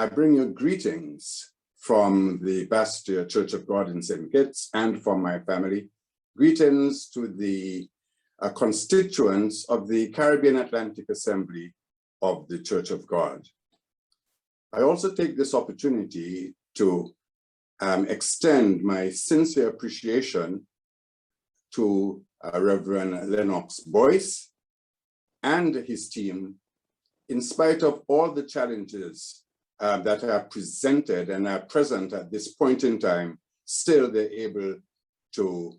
I bring you greetings from the Bastia Church of God in St. Kitts and from my family. Greetings to the constituents of the Caribbean Atlantic Assembly of the Church of God. I also take this opportunity to extend my sincere appreciation to Reverend Lennox Boyce and his team. In spite of all the challenges that are presented and are present at this point in time, still they're able to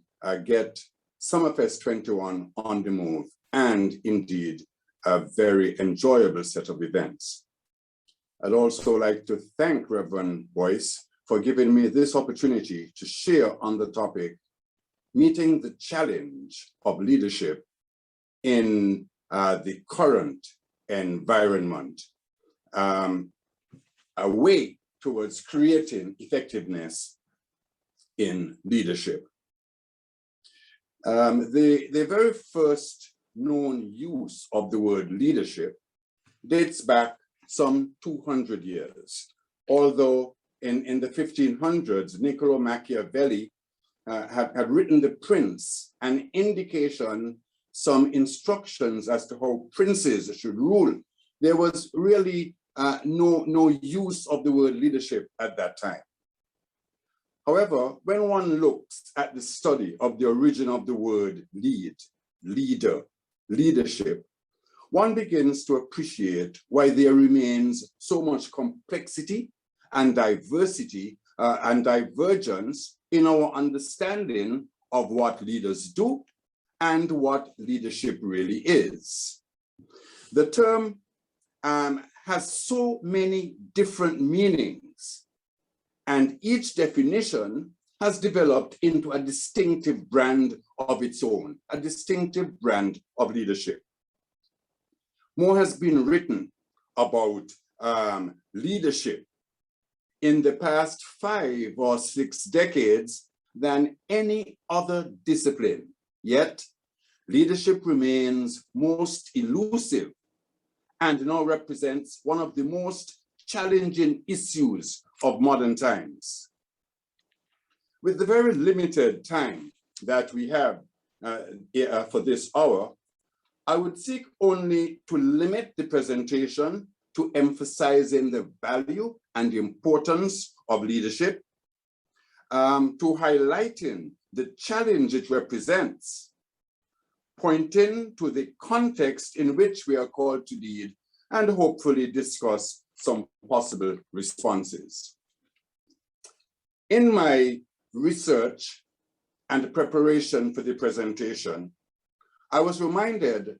get Summerfest 21 on the move, and indeed a very enjoyable set of events. I'd also like to thank Reverend Boyce for giving me this opportunity to share on the topic, meeting the challenge of leadership in the current environment, a way towards creating effectiveness in leadership. The very first known use of the word leadership dates back some 200 years, although in the 1500s, Niccolo Machiavelli had written The Prince, an indication, some instructions as to how princes should rule. There was really no use of the word leadership at that time. However, when one looks at the study of the origin of the word lead, leader, leadership, one begins to appreciate why there remains so much complexity and diversity and divergence in our understanding of what leaders do and what leadership really is. The term has so many different meanings, and each definition has developed into a distinctive brand of its own, a distinctive brand of leadership. More has been written about leadership in the past 5 or 6 decades than any other discipline. Yet, leadership remains most elusive and now represents one of the most challenging issues of modern times. With the very limited time that we have for this hour, I would seek only to limit the presentation to emphasizing the value and the importance of leadership, to highlighting the challenge it represents, pointing to the context in which we are called to lead, and hopefully discuss some possible responses. In my research and preparation for the presentation, I was reminded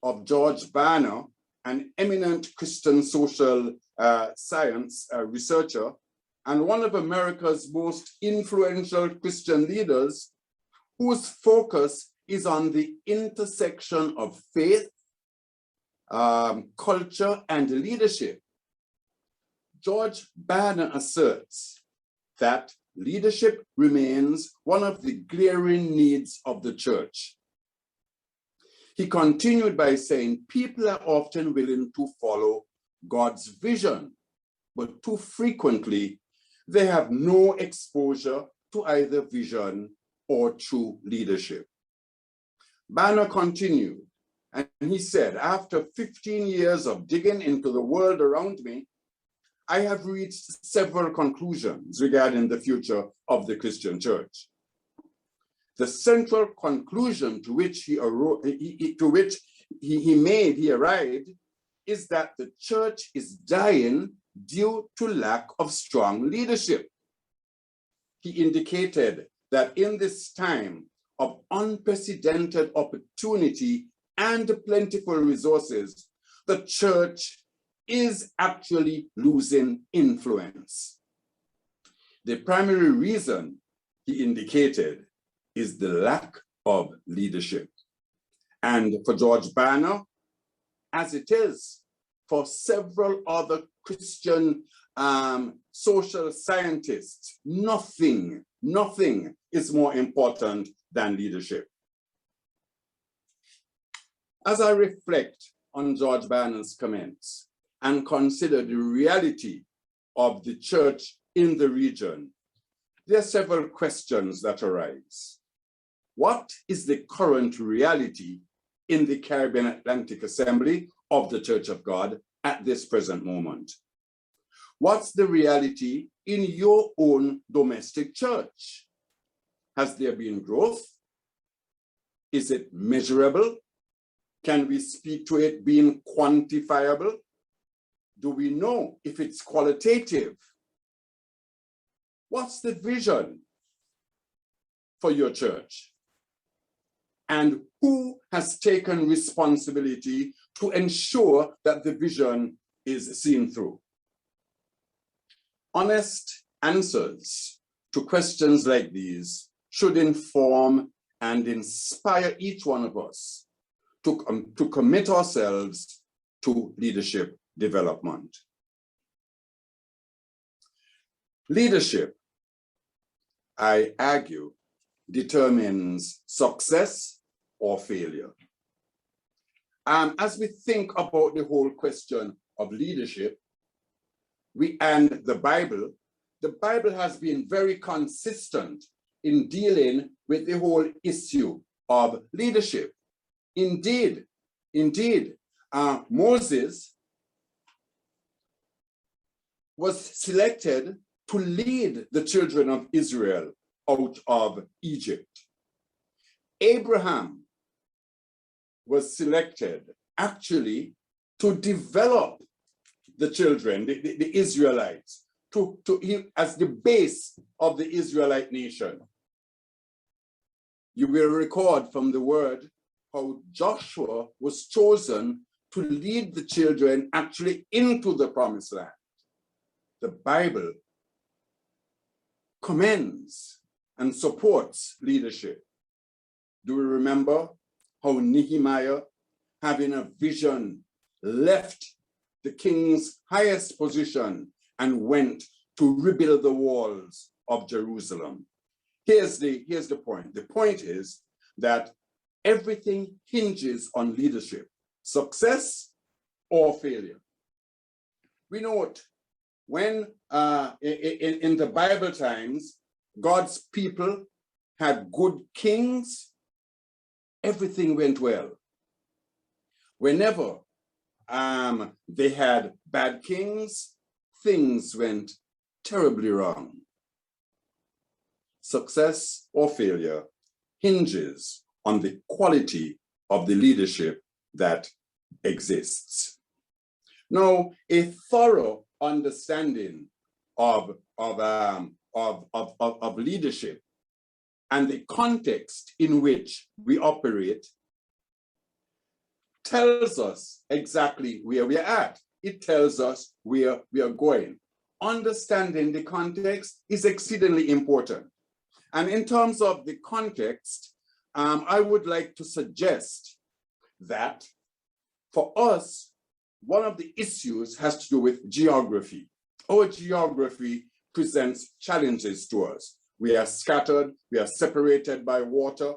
of George Barna, an eminent Christian social science researcher and one of America's most influential Christian leaders, whose focus is on the intersection of faith, culture, and leadership. George Barna asserts that leadership remains one of the glaring needs of the church. He continued by saying, people are often willing to follow God's vision, but too frequently, they have no exposure to either vision or true leadership. Barna continued, and he said, after 15 years of digging into the world around me, I have reached several conclusions regarding the future of the Christian church. The central conclusion to which he arrived is that the church is dying due to lack of strong leadership. He indicated that in this time of unprecedented opportunity and plentiful resources, the church is actually losing influence. The primary reason, he indicated, is the lack of leadership. And for George Barna, as it is for several other Christian social scientists, nothing is more important than leadership. As I reflect on George Barna's comments and consider the reality of the church in the region, there are several questions that arise. What is the current reality in the Caribbean Atlantic Assembly of the Church of God at this present moment? What's the reality in your own domestic church? Has there been growth? Is it measurable? Can we speak to it being quantifiable? Do we know if it's qualitative? What's the vision for your church? And who has taken responsibility to ensure that the vision is seen through? Honest answers to questions like these should inform and inspire each one of us to commit ourselves to leadership development. Leadership, I argue, determines success or failure. As we think about the whole question of leadership, and the Bible has been very consistent in dealing with the whole issue of leadership. Indeed, Moses was selected to lead the children of Israel out of Egypt. Abraham was selected actually to develop the children, the Israelites, as the base of the Israelite nation. You will record from the word how Joshua was chosen to lead the children actually into the promised land. The Bible commends and supports leadership. Do we remember how Nehemiah, having a vision, left the king's highest position and went to rebuild the walls of Jerusalem? Here's the point. The point is that everything hinges on leadership, success or failure. We know it. When in the Bible times, God's people had good kings, everything went well. Whenever they had bad kings, things went terribly wrong. Success or failure hinges on the quality of the leadership that exists. Now, a thorough understanding of leadership and the context in which we operate tells us exactly where we are at. It tells us where we are going. Understanding the context is exceedingly important. And in terms of the context, I would like to suggest that for us, one of the issues has to do with geography. Our geography presents challenges to us. We are scattered, we are separated by water.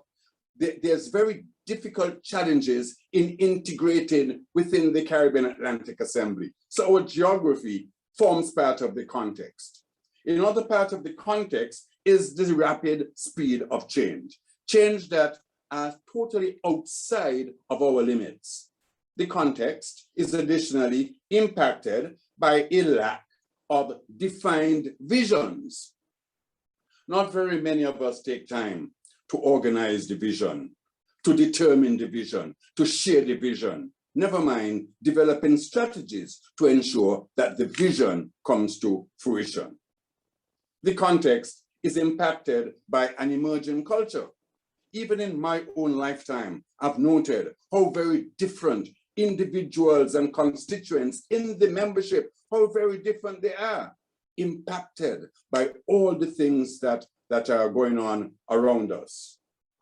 There's very difficult challenges in integrating within the Caribbean Atlantic Assembly. So our geography forms part of the context. Another part of the context is the rapid speed of change. Change that are totally outside of our limits. The context is additionally impacted by a lack of defined visions. Not very many of us take time to organize the vision, to determine the vision, to share the vision, never mind developing strategies to ensure that the vision comes to fruition. The context is impacted by an emerging culture. Even in my own lifetime, I've noted how very different individuals and constituents in the membership, how very different they are, impacted by all the things that are going on around us.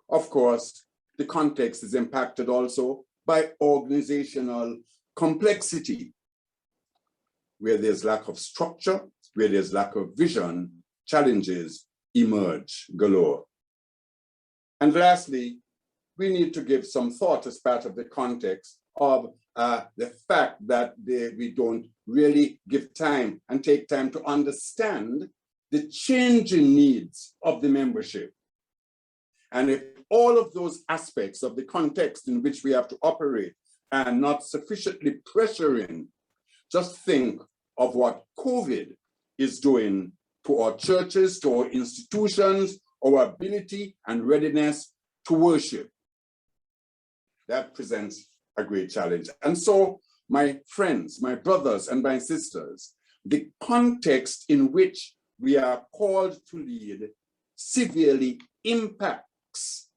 Of course, the context is impacted also by organizational complexity. Where there's lack of structure, where there's lack of vision, challenges emerge galore. And lastly, we need to give some thought as part of the context of the fact that we don't really give time and take time to understand the changing needs of the membership. And if all of those aspects of the context in which we have to operate are not sufficiently pressuring, just think of what COVID is doing to our churches, to our institutions, our ability and readiness to worship. That presents a great challenge. And so, my friends, my brothers and my sisters, the context in which we are called to lead severely impacts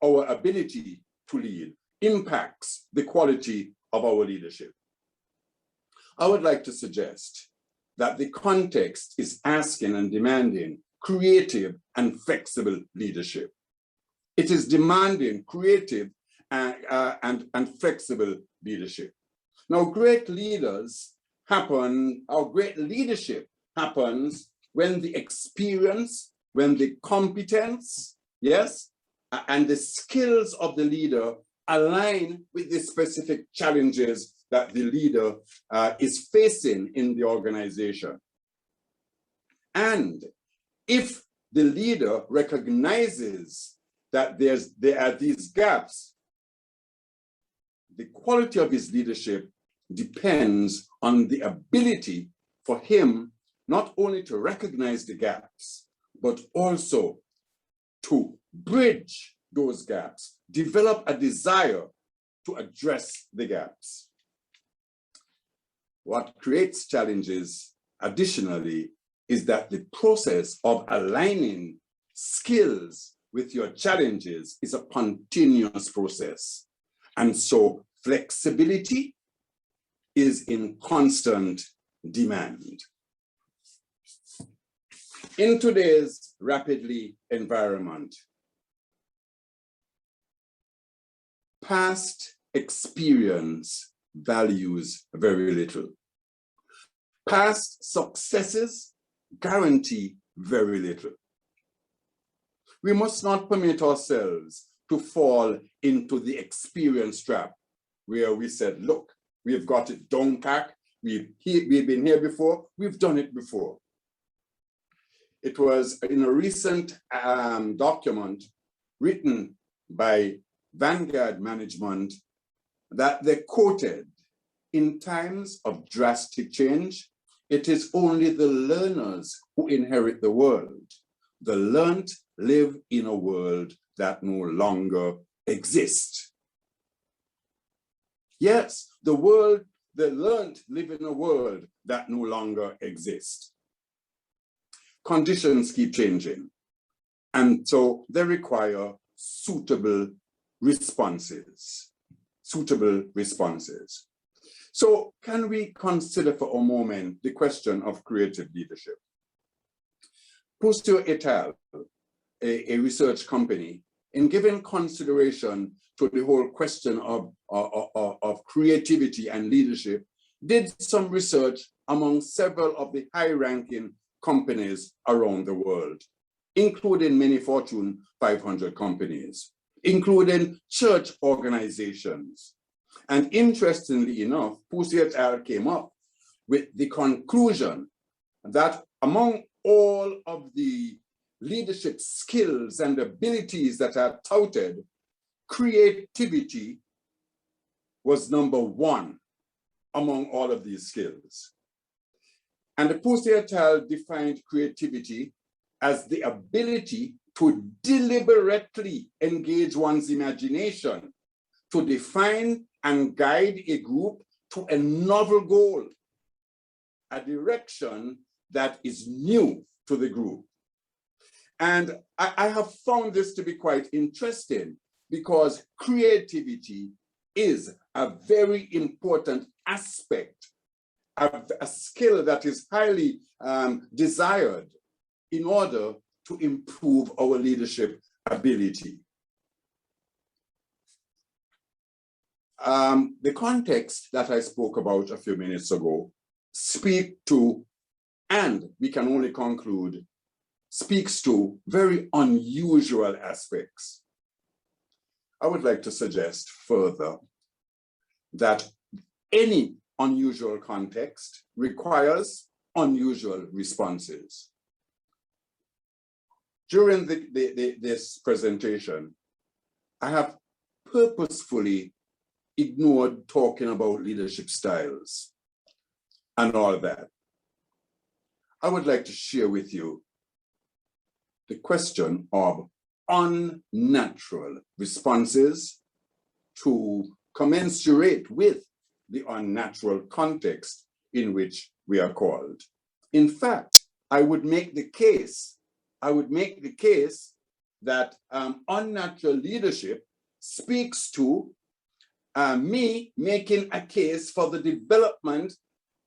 our ability to lead, impacts the quality of our leadership. I would like to suggest that the context is asking and demanding creative and flexible leadership. It is demanding creative and flexible leadership. Now, great leaders happen, our great leadership happens when the experience, when the competence, yes, and the skills of the leader align with the specific challenges that the leader is facing in the organization. And if the leader recognizes that there are these gaps, the quality of his leadership depends on the ability for him not only to recognize the gaps, but also to bridge those gaps, develop a desire to address the gaps. What creates challenges additionally is that the process of aligning skills with your challenges is a continuous process. And so flexibility is in constant demand. In today's rapidly environment, past experience values very little. Past successes guarantee very little. We must not permit ourselves to fall into the experience trap where we said, look, we've got it down pat, we've been here before, we've done it before. It was in a recent document written by Vanguard Management that they quoted, in times of drastic change, it is only the learners who inherit the world. The learned live in a world that no longer exists. Yes, the learned live in a world that no longer exists. Conditions keep changing, and so they require suitable responses. So can we consider for a moment the question of creative leadership? Postio et al., a research company, in giving consideration to the whole question of creativity and leadership, did some research among several of the high-ranking companies around the world, including many Fortune 500 companies, including church organizations. And interestingly enough, Postio et al. Came up with the conclusion that among all of the leadership skills and abilities that are touted, creativity was number one among all of these skills. And the Postio et al. Defined creativity as the ability to deliberately engage one's imagination to define and guide a group to a novel goal, a direction that is new to the group. And I have found this to be quite interesting because creativity is a very important aspect of a skill that is highly desired in order to improve our leadership ability. The context that I spoke about a few minutes ago speaks to, and we can only conclude, speaks to very unusual aspects. I would like to suggest further that any unusual context requires unusual responses. During this presentation, I have purposefully ignored talking about leadership styles and all that. I would like to share with you the question of unnatural responses to commensurate with the unnatural context in which we are called. In fact, I would make the case that unnatural leadership speaks to me making a case for the development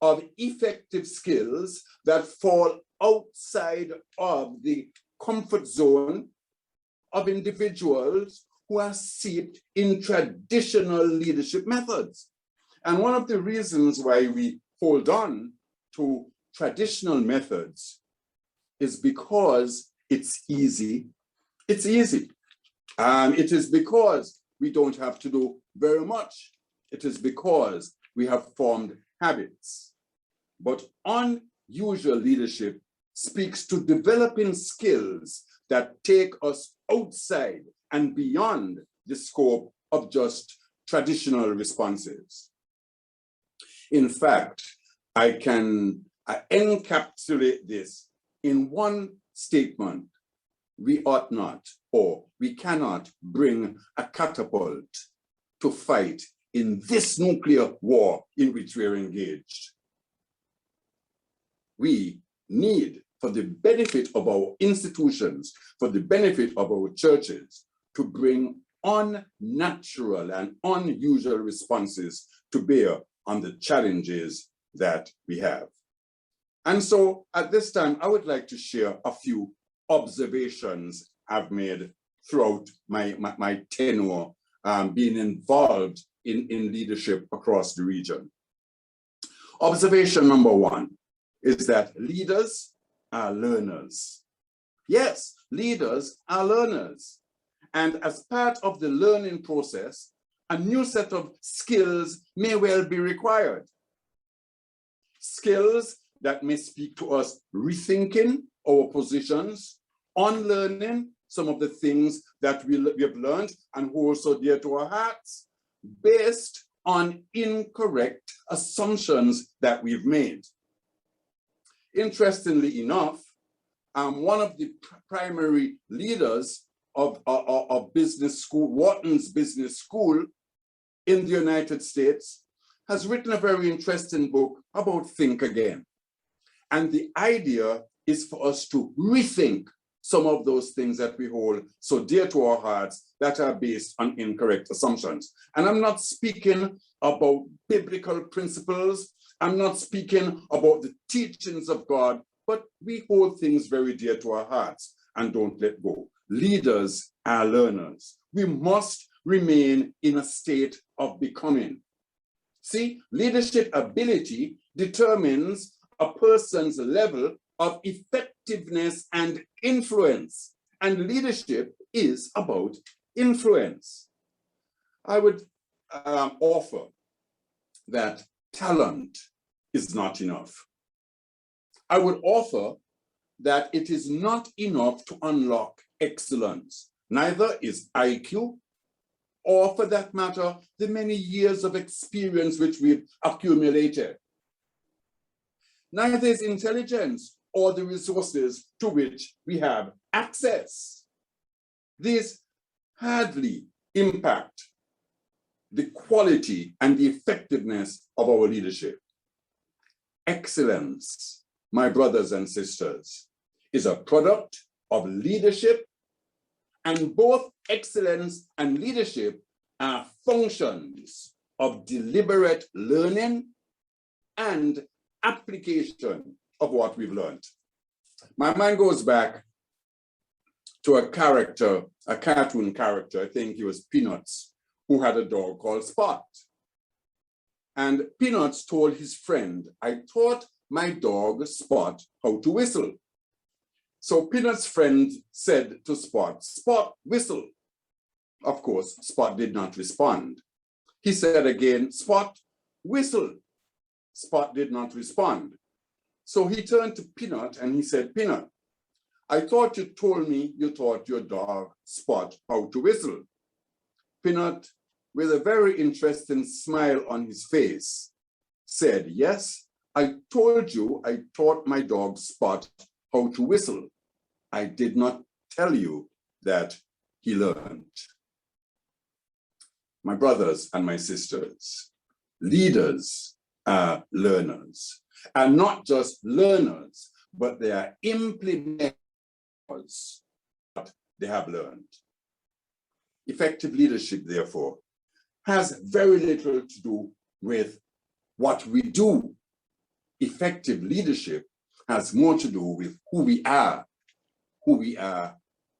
of effective skills that fall outside of the comfort zone of individuals who are steeped in traditional leadership methods. And one of the reasons why we hold on to traditional methods is because it's easy. It's easy. It is because we don't have to do very much. It is because we have formed habits. But unusual leadership speaks to developing skills that take us outside and beyond the scope of just traditional responses. In fact, I can encapsulate this in one statement. We ought not, or we cannot bring a catapult to fight in this nuclear war in which we are engaged. We need, for the benefit of our institutions, for the benefit of our churches, to bring unnatural and unusual responses to bear on the challenges that we have. And so at this time, I would like to share a few observations I've made throughout my tenure being involved in leadership across the region. Observation number one is that leaders are learners. Yes, leaders are learners. And as part of the learning process, a new set of skills may well be required. Skills that may speak to us rethinking our positions, unlearning some of the things that we have learned and who are so dear to our hearts, based on incorrect assumptions that we've made. Interestingly enough, one of the primary leaders of business school, Wharton's Business School in the United States, has written a very interesting book about think again. And the idea is for us to rethink some of those things that we hold so dear to our hearts that are based on incorrect assumptions. And I'm not speaking about biblical principles. I'm not speaking about the teachings of God, but we hold things very dear to our hearts and don't let go. Leaders are learners. We must remain in a state of becoming. See, leadership ability determines a person's level of effectiveness and influence, and leadership is about influence. I would offer that talent is not enough. I would offer that it is not enough to unlock excellence. Neither is IQ, or for that matter, the many years of experience which we've accumulated. Neither is intelligence or the resources to which we have access. These hardly impact the quality and the effectiveness of our leadership. Excellence, my brothers and sisters, is a product of leadership, and both excellence and leadership are functions of deliberate learning and application of what we've learned. My mind goes back to a character, a cartoon character, I think he was Peanuts, who had a dog called Spot. And Peanuts told his friend, I taught my dog Spot how to whistle. So Peanuts' friend said to Spot, Spot, whistle. Of course, Spot did not respond. He said again, Spot, whistle. Spot did not respond. So he turned to Peanut and he said, Peanut, I thought you told me you taught your dog Spot how to whistle. Peanut, with a very interesting smile on his face, said, yes, I told you I taught my dog Spot how to whistle. I did not tell you that he learned. My brothers and my sisters, leaders are learners, and not just learners, but they are implementers what they have learned. Effective leadership, therefore, has very little to do with what we do. Effective leadership has more to do with who we are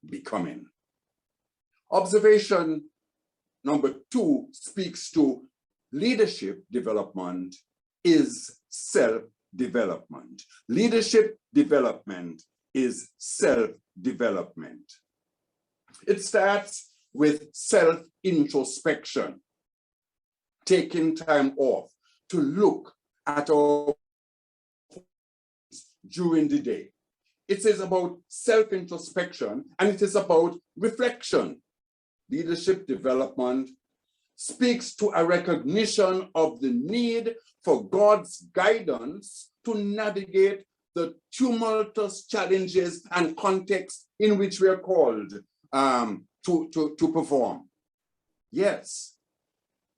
becoming. Observation number 2 speaks to leadership development is self-development. Leadership development is self-development. It starts with self-introspection, taking time off to look at our during the day. It is about self-introspection and it is about reflection. Leadership development speaks to a recognition of the need for God's guidance to navigate the tumultuous challenges and context in which we are called to perform. Yes,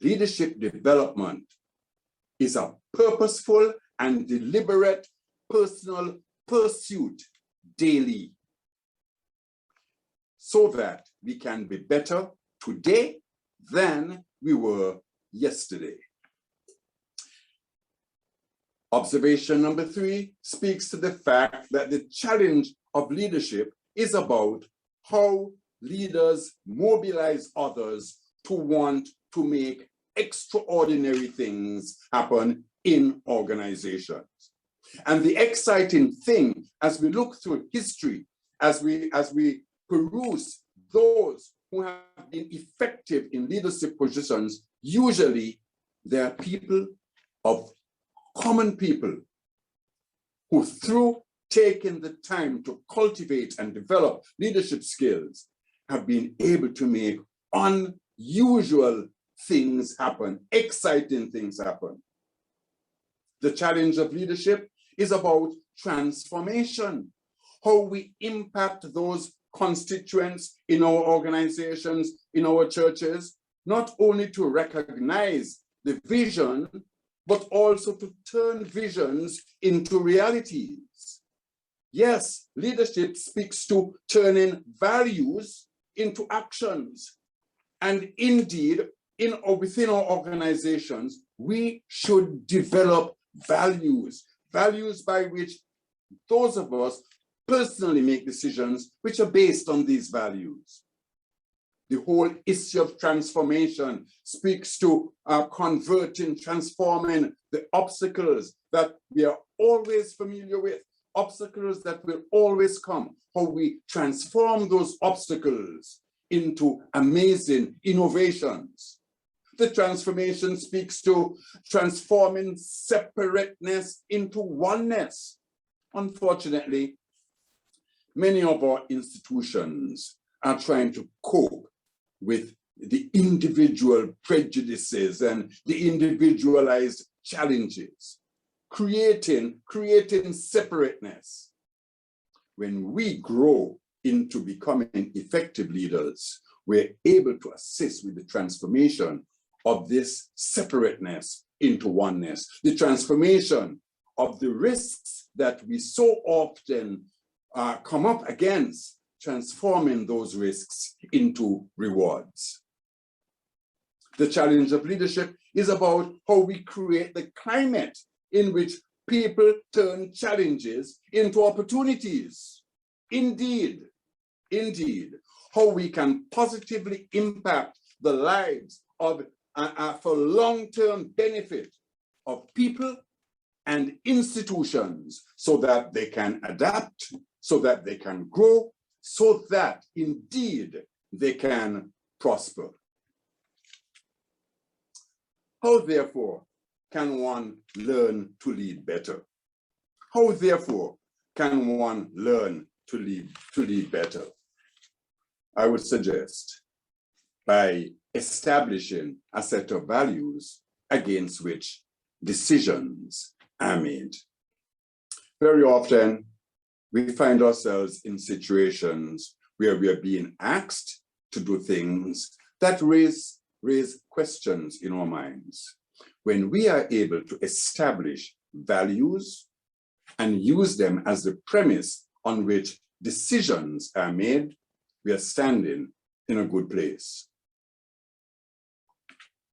leadership development is a purposeful and deliberate personal pursuit daily, so that we can be better today than we were yesterday. Observation number 3 speaks to the fact that the challenge of leadership is about how leaders mobilize others to want to make extraordinary things happen in organizations. And the exciting thing, as we look through history, as we peruse those who have been effective in leadership positions, usually they are common people who, through taking the time to cultivate and develop leadership skills, have been able to make unusual things happen, exciting things happen. The challenge of leadership is about transformation, how we impact those constituents in our organizations, in our churches, not only to recognize the vision, but also to turn visions into realities. Yes, leadership speaks to turning values into actions. And indeed, within our organizations, we should develop values by which those of us personally make decisions which are based on these values. The whole issue of transformation speaks to transforming the obstacles that we are always familiar with, obstacles that will always come, how we transform those obstacles into amazing innovations. The transformation speaks to transforming separateness into oneness. Unfortunately, many of our institutions are trying to cope with the individual prejudices and the individualized challenges, creating separateness. When we grow into becoming effective leaders, we're able to assist with the transformation of this separateness into oneness, the transformation of the risks that we so often come up against, transforming those risks into rewards. The challenge of leadership is about how we create the climate in which people turn challenges into opportunities. Indeed, how we can positively impact the lives of for long-term benefit of people and institutions so that they can adapt, so that they can grow, so that indeed they can prosper. How, therefore, can one learn to lead better? How, therefore, can one learn to lead better? I would suggest by establishing a set of values against which decisions are made. Very often, we find ourselves in situations where we are being asked to do things that raise questions in our minds. When we are able to establish values and use them as the premise on which decisions are made, we are standing in a good place.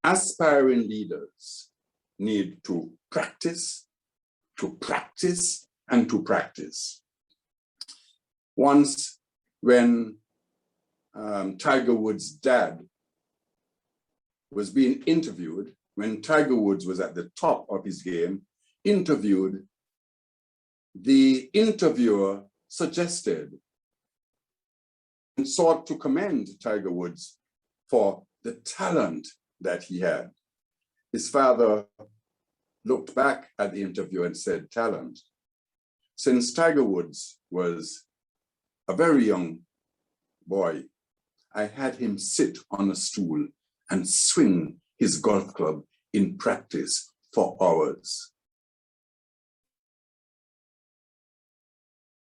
Aspiring leaders need to practice, and to practice. Once, when Tiger Woods' dad was being interviewed, when Tiger Woods was at the top of his game, interviewed, the interviewer suggested and sought to commend Tiger Woods for the talent that he had. His father looked back at the interview and said, talent. Since Tiger Woods was a very young boy, I had him sit on a stool and swing his golf club in practice for hours.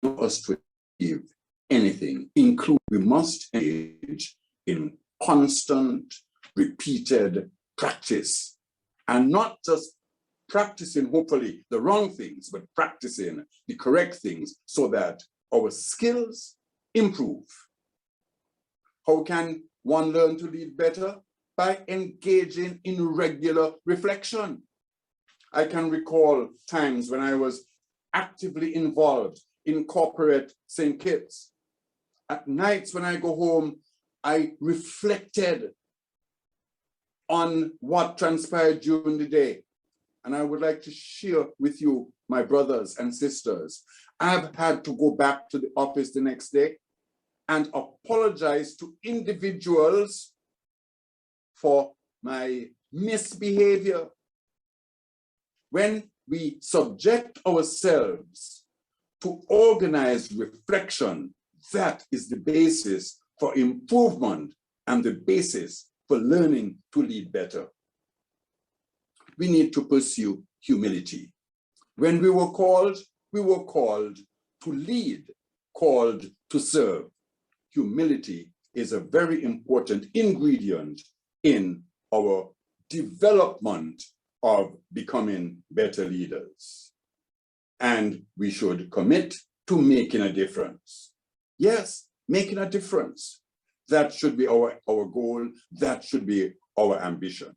For us to achieve anything, we must engage in constant, repeated practice, and not just practicing, hopefully, the wrong things, but practicing the correct things so that our skills improve. How can one learn to lead better? By engaging in regular reflection. I can recall times when I was actively involved in corporate St. Kitts. At nights when I go home, I reflected on what transpired during the day. And I would like to share with you, my brothers and sisters, I've had to go back to the office the next day and apologize to individuals for my misbehavior. When we subject ourselves to organized reflection, that is the basis for improvement and the basis for learning to lead better. We need to pursue humility. When we were called to lead, called to serve. Humility is a very important ingredient in our development of becoming better leaders. And we should commit to making a difference. Yes, making a difference. That should be our goal. That should be our ambition.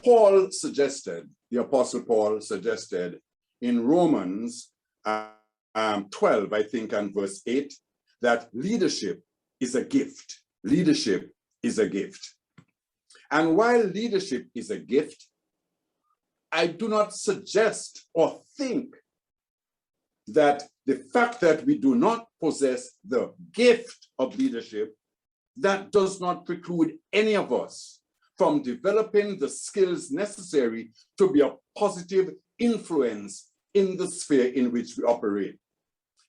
Paul suggested, the Apostle Paul suggested in Romans 12, I think, and verse 8, that leadership is a gift. Leadership is a gift. And while leadership is a gift, I do not suggest or think that the fact that we do not possess the gift of leadership, that does not preclude any of us from developing the skills necessary to be a positive influence in the sphere in which we operate.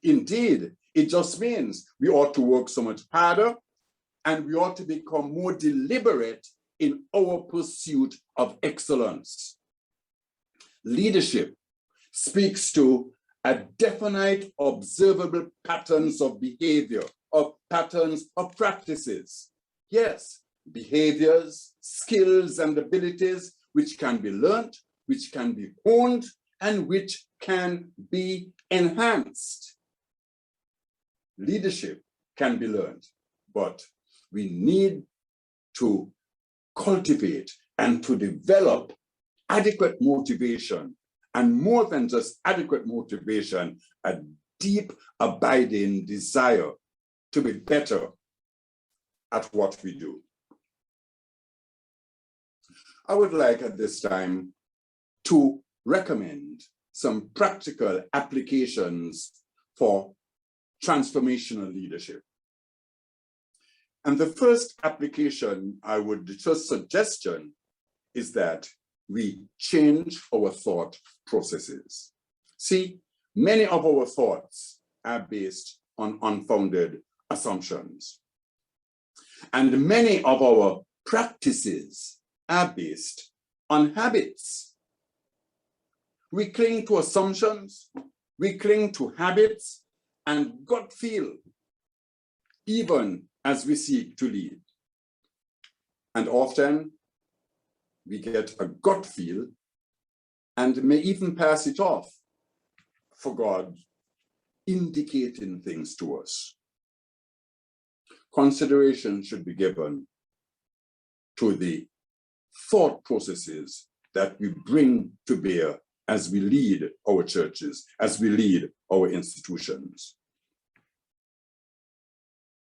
Indeed, it just means we ought to work so much harder and we ought to become more deliberate in our pursuit of excellence. Leadership speaks to a definite, observable patterns of behavior, or patterns of practices. Yes, behaviors, skills, and abilities which can be learned, which can be honed, and which can be enhanced. Leadership can be learned, but we need to cultivate and to develop adequate motivation, and more than just adequate motivation, a deep, abiding desire to be better at what we do. I would like at this time to recommend some practical applications for transformational leadership. And the first application first suggestion is that we change our thought processes. See, many of our thoughts are based on unfounded assumptions. And many of our practices are based on habits. We cling to assumptions, we cling to habits and gut feel, even as we seek to lead. And often we get a gut feel and may even pass it off for God indicating things to us. Consideration should be given to the thought processes that we bring to bear as we lead our churches, as we lead our institutions.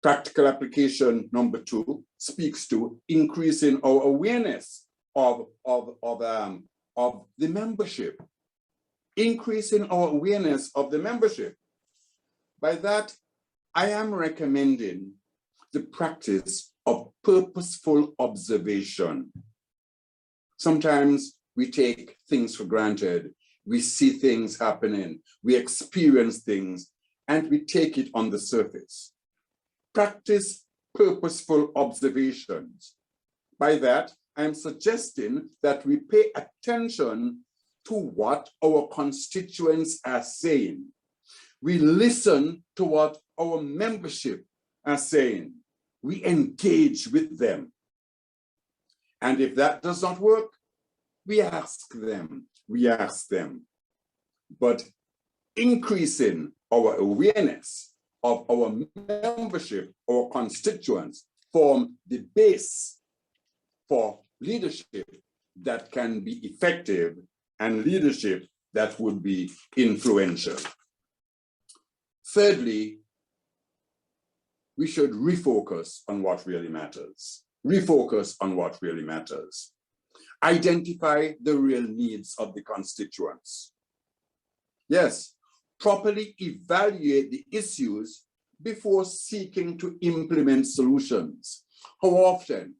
Practical application number 2 speaks to increasing our awareness of the membership. Increasing our awareness of the membership. By that, I am recommending the practice of purposeful observation. Sometimes we take things for granted. We see things happening. We experience things, and we take it on the surface. Practice purposeful observations. By that, I'm suggesting that we pay attention to what our constituents are saying. We listen to what our membership are saying. We engage with them. And if that does not work, we ask them. But increasing our awareness of our membership, our constituents, form the base for leadership that can be effective and leadership that would be influential. Thirdly, we should refocus on what really matters. Refocus on what really matters. Identify the real needs of the constituents. Yes, properly evaluate the issues before seeking to implement solutions. How often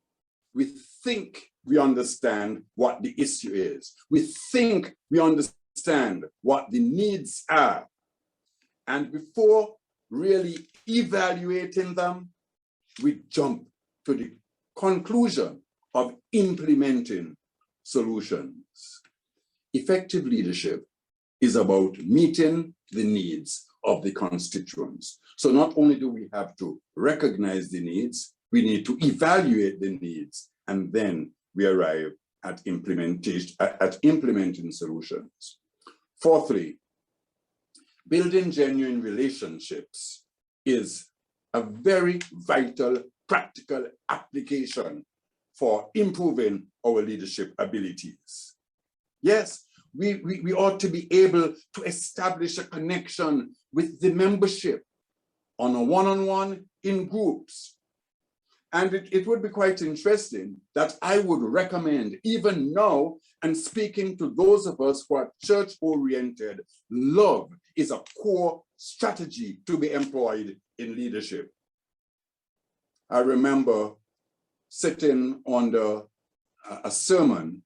we think we understand what the issue is. We think we understand what the needs are. And before really evaluating them, we jump to the conclusion of implementing solutions. Effective leadership is about meeting the needs of the constituents. So not only do we have to recognize the needs, we need to evaluate the needs, and then we arrive at implementing solutions. Fourthly, building genuine relationships is a very vital practical application for improving our leadership abilities. Yes, we ought to be able to establish a connection with the membership on a one-on-one, in groups. And it would be quite interesting that I would recommend, even now, and speaking to those of us who are church-oriented, love is a core strategy to be employed in leadership. I remember sitting under a sermon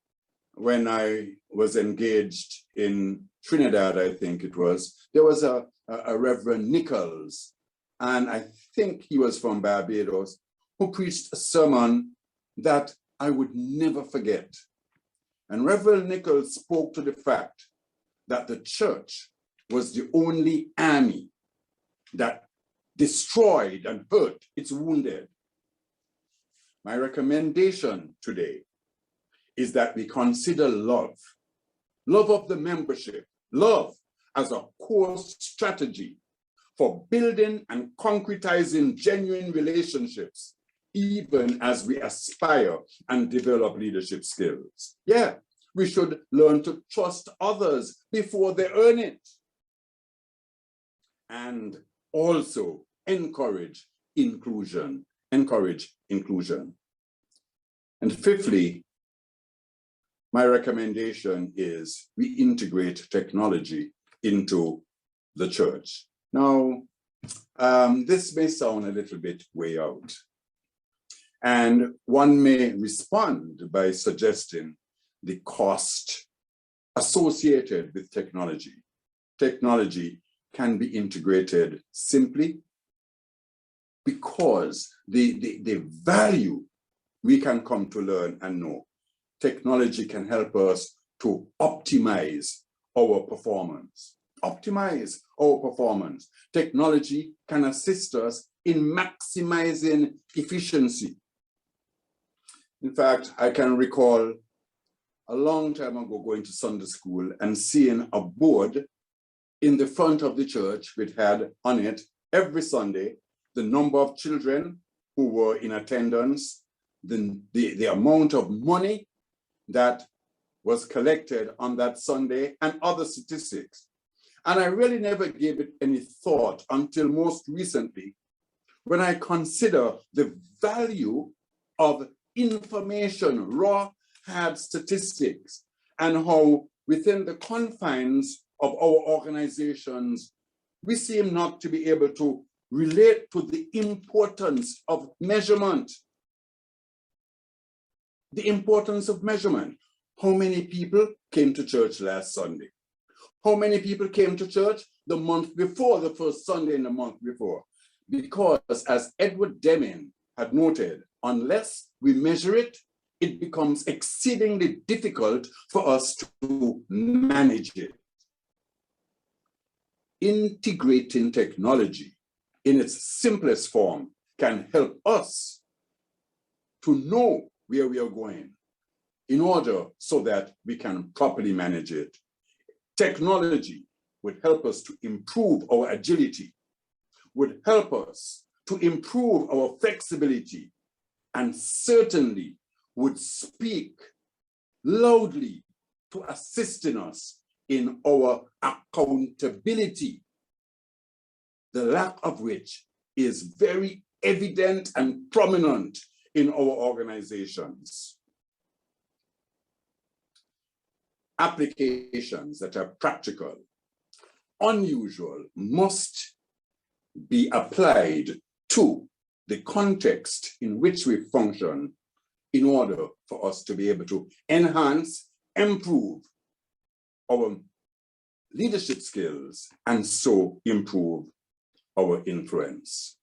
when I was engaged in Trinidad, I think it was. There was a Reverend Nichols, and I think he was from Barbados, who preached a sermon that I would never forget. And Reverend Nichols spoke to the fact that the church was the only army that destroyed and hurt its wounded. My recommendation today is that we consider love of the membership, love as a core strategy for building and concretizing genuine relationships, even as we aspire and develop leadership skills. Yeah, we should learn to trust others before they earn it. And also encourage inclusion. And fifthly, my recommendation is we integrate technology into the church. Now, this may sound a little bit way out, And one may respond by suggesting the cost associated with technology. Technology can be integrated simply because the value we can come to learn and know. Technology can help us to optimize our performance. Optimize our performance. Technology can assist us in maximizing efficiency. In fact, I can recall a long time ago going to Sunday school and seeing a board in the front of the church which had on it every Sunday the number of children who were in attendance, the amount of money that was collected on that Sunday, and other statistics. And I really never gave it any thought until most recently, when I consider the value of information, raw, hard statistics, and how within the confines of our organizations, we seem not to be able to relate to the importance of measurement. The importance of measurement. How many people came to church last Sunday? How many people came to church the month before, the first Sunday in the month before? Because as Edward Deming had noted, unless we measure it, it becomes exceedingly difficult for us to manage it. Integrating technology in its simplest form can help us to know where we are going in order so that we can properly manage it. Technology would help us to improve our agility, would help us to improve our flexibility, and certainly would speak loudly to assisting us in our accountability, the lack of which is very evident and prominent in our organizations. Applications that are practical, unusual, must be applied to the context in which we function in order for us to be able to enhance, improve our leadership skills, and so improve our influence.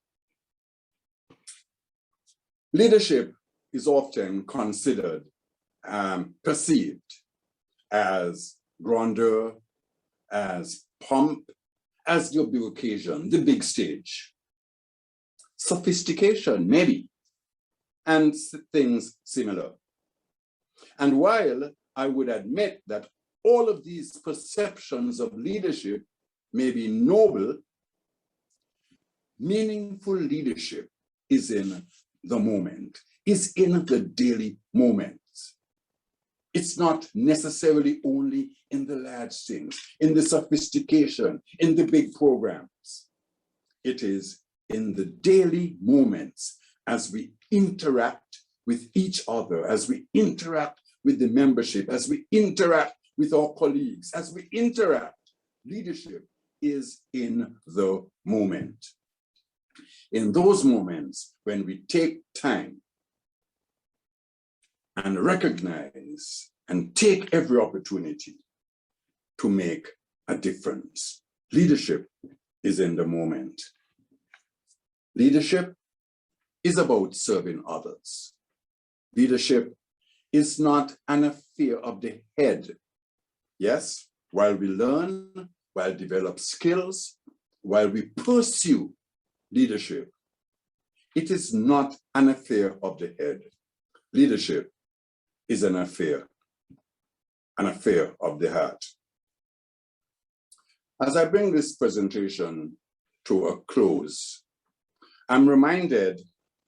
Leadership is often considered, perceived as grandeur, as pomp, as the big occasion, the big stage. Sophistication, maybe, and things similar. And while I would admit that all of these perceptions of leadership may be noble, meaningful leadership is in the moment, is in the daily moments. It's not necessarily only in the large things, in the sophistication, in the big programs. It is in the daily moments as we interact with each other, as we interact with the membership, as we interact with our colleagues, as we interact. Leadership is in the moment. In those moments when we take time and recognize and take every opportunity to make a difference. Leadership is in the moment. Leadership is about serving others. Leadership is not an affair of the head. Yes, while we learn, while develop skills, while we pursue leadership, it is not an affair of the head. Leadership is an affair of the heart. As I bring this presentation to a close, I'm reminded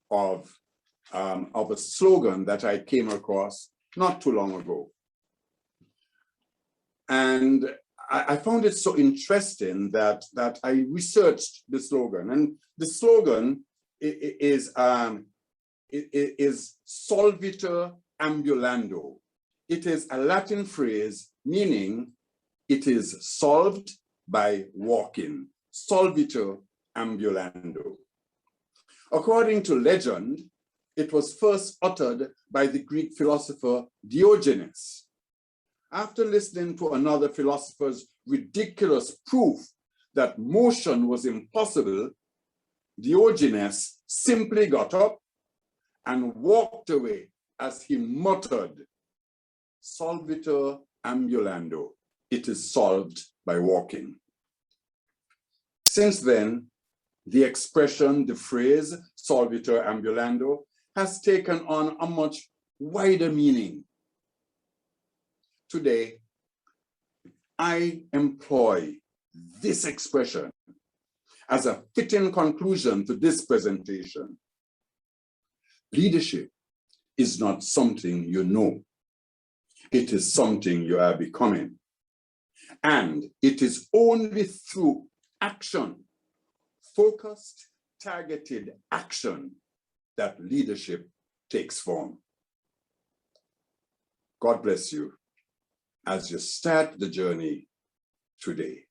of a slogan that I came across not too long ago. And I found it so interesting that I researched the slogan. And the slogan is solvitur ambulando. It is a Latin phrase meaning it is solved by walking. Solvitur ambulando. According to legend, It was first uttered by the Greek philosopher Diogenes. After listening to another philosopher's ridiculous proof that motion was impossible, Diogenes simply got up and walked away as he muttered, "Solvitur ambulando." It is solved by walking. Since then, the expression, the phrase, "solvitur ambulando," has taken on a much wider meaning. Today, I employ this expression as a fitting conclusion to this presentation. Leadership is not something you know. It is something you are becoming. And it is only through action, focused, targeted action, that leadership takes form. God bless you as you start the journey today.